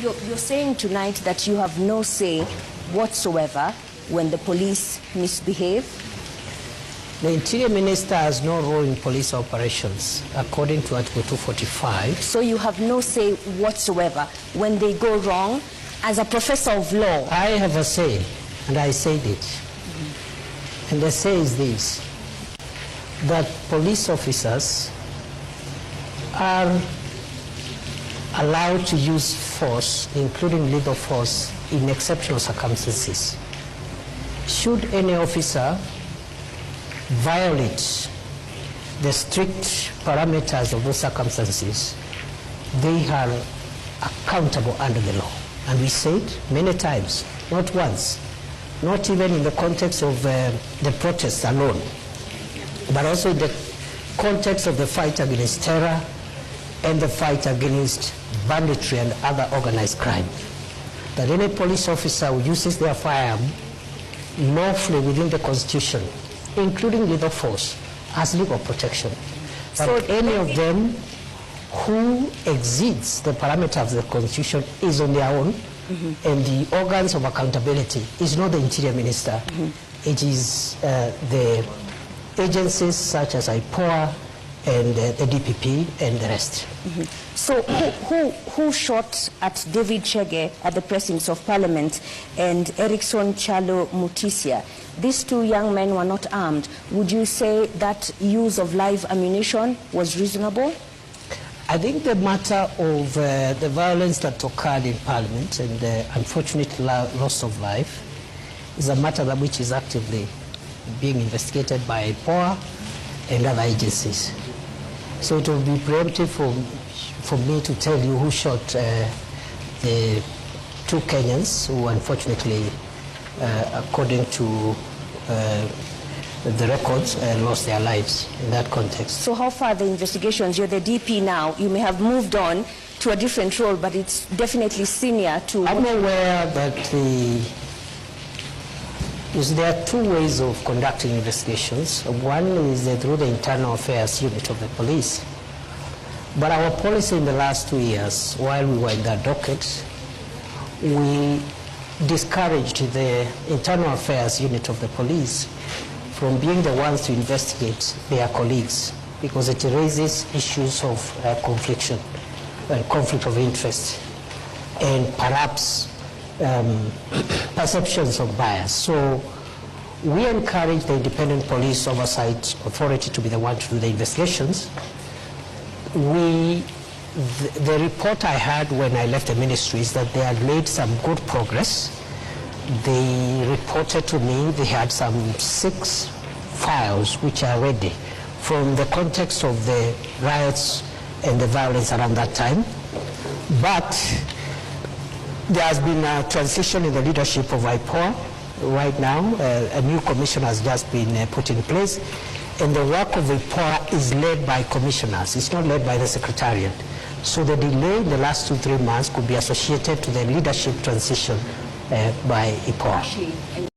You're saying tonight that you have no say whatsoever when the police misbehave? The Interior Minister has no role in police operations, according to Article 245. So you have no say whatsoever when they go wrong? As a professor of law, I have a say, and I said it. And the say is this, that police officers are allowed to use force, including lethal force, in exceptional circumstances. Should any officer violate the strict parameters of those circumstances, they are accountable under the law. And we said many times, not once, not even in the context of the protests alone, but also in the context of the fight against terror and the fight against banditry and other organized crime, that any police officer who uses their firearm lawfully within the Constitution, including lethal force, has legal protection. But so any of them who exceeds the parameters of the Constitution is on their own, and the organs of accountability is not the Interior Minister. It is the agencies such as IPOA and the DPP and the rest. So who shot at David Chege at the precincts of Parliament and Erickson Chalo Mutisia? These two young men were not armed. Would you say that use of live ammunition was reasonable? I think the matter of the violence that occurred in Parliament and the unfortunate loss of life is a matter that which is actively being investigated by IPOA and other agencies. So it will be preemptive for me to tell you who shot the two Kenyans who unfortunately, according to the records, lost their lives in that context. So how far are the investigations? You're the DP now. You may have moved on to a different role, but it's definitely senior to... I'm aware that there are two ways of conducting investigations. One is through the internal affairs unit of the police. But our policy in the last 2 years, while we were in that docket, we discouraged the internal affairs unit of the police from being the ones to investigate their colleagues, because it raises issues of conflict of interest, and perhaps perceptions of bias. So we encourage the Independent Police Oversight Authority to be the one to do the investigations. The report I had when I left the ministry is that they had made some good progress. They reported to me they had some 6 files which are ready from the context of the riots and the violence around that time. But there has been a transition in the leadership of IPOA right now. A new commission has just been put in place, and the work of IPOA is led by commissioners. It's not led by the Secretariat. So the delay in the last 2-3 months could be associated to the leadership transition by IPOA.